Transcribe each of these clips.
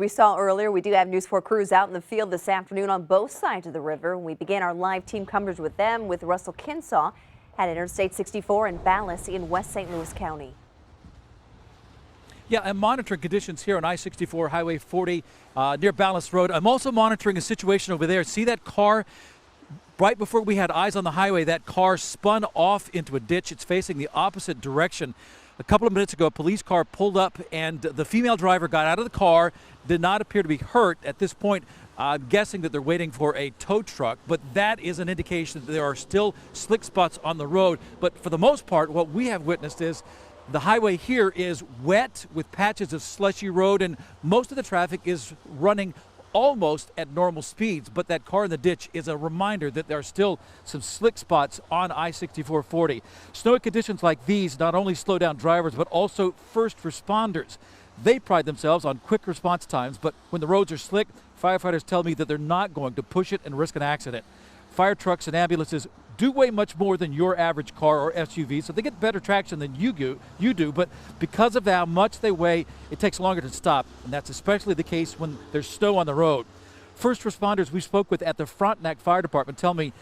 We saw earlier, we do have News 4 crews out in the field this afternoon on both sides of the river. We began our live team coverage with them with Russell Kinsaw at Interstate 64 in Ballas in West St. Louis County. Yeah, I'm monitoring conditions here on I-64 Highway 40 near Ballas Road. I'm also monitoring a situation over there. See that car? Right before we had eyes on the highway, that car spun off into a ditch. It's facing the opposite direction. A couple of minutes ago, a police car pulled up and the female driver got out of the car, did not appear to be hurt. At this point, I'm guessing that they're waiting for a tow truck, but that is an indication that there are still slick spots on the road. But for the most part, what we have witnessed is the highway here is wet with patches of slushy road, and most of the traffic is running almost at normal speeds, but that car in the ditch is a reminder that there are still some slick spots on I-6440. Snowy conditions like these not only slow down drivers, but also first responders. They pride themselves on quick response times, but when the roads are slick, firefighters tell me that they're not going to push it and risk an accident. Fire trucks and ambulances do weigh much more than your average car or SUV, so they get better traction than you do, but because of how much they weigh, it takes longer to stop, and that's especially the case when there's snow on the road. First responders we spoke with at the Frontenac Fire Department tell me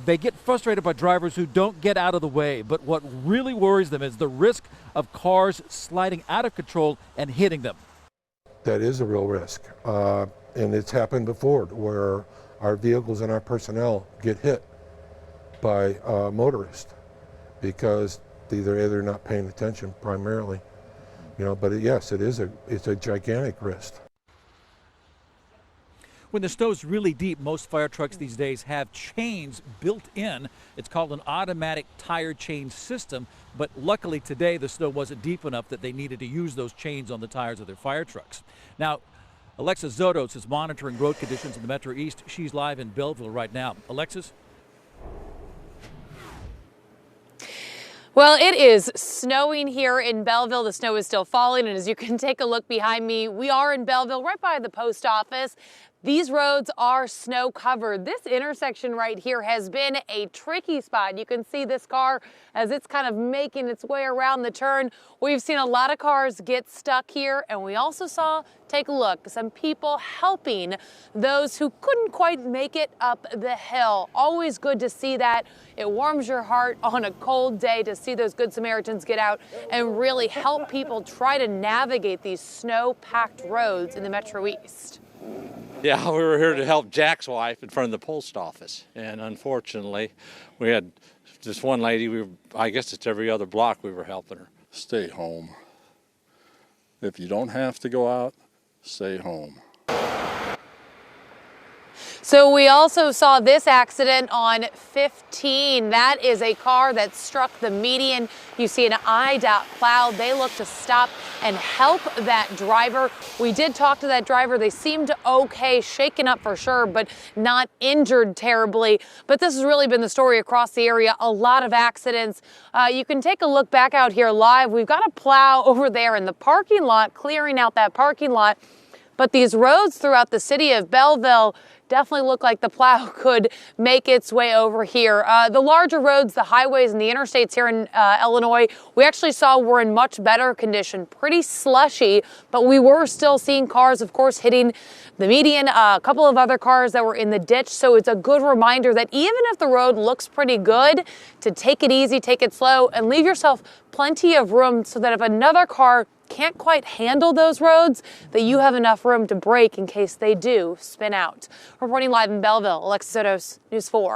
they get frustrated by drivers who don't get out of the way, but what really worries them is the risk of cars sliding out of control and hitting them. That is a real risk, and it's happened before where our vehicles and our personnel get hit by motorists because they're not paying attention primarily, but yes, it's a gigantic risk. When the snow's really deep, most fire trucks these days have chains built in. It's called an automatic tire chain system, but luckily today the snow wasn't deep enough that they needed to use those chains on the tires of their fire trucks. Now, ALEXIS ZOTOS is monitoring road conditions in the Metro East. She's live in Belleville right now. ALEXIS? Well, it is snowing here in Belleville. The snow is still falling, and as you can take a look behind me, we are in Belleville, right by the post office. These roads are snow covered. This intersection right here has been a tricky spot. You can see this car as it's kind of making its way around the turn. We've seen a lot of cars get stuck here, and we also saw, take a look, some people helping those who couldn't quite make it up the hill. Always good to see that. It warms your heart on a cold day to see those good Samaritans get out and really help people try to navigate these snow-packed roads in the Metro East. Yeah, we were here to help Jack's wife in front of the post office, and unfortunately, we had this one lady. I guess it's every other block we were helping her. Stay home. If you don't have to go out, stay home. So we also saw this accident on 15. That is a car that struck the median. You see an IDOT cloud. They look to stop and help that driver. We did talk to that driver. They seemed okay, shaken up for sure, but not injured terribly. But this has really been the story across the area. A lot of accidents. You can take a look back out here live. We've got a plow over there in the parking lot, clearing out that parking lot. But these roads throughout the city of Belleville definitely look like the plow could make its way over here. The larger roads, the highways and the interstates here in Illinois, we actually saw were in much better condition, pretty slushy, but we were still seeing cars, of course, hitting the median, a couple of other cars that were in the ditch. So it's a good reminder that even if the road looks pretty good, to take it easy, take it slow, and leave yourself plenty of room so that if another car can't quite handle those roads, that you have enough room to brake in case they do spin out. Reporting live in Belleville, ALEXIS ZOTOS, News 4.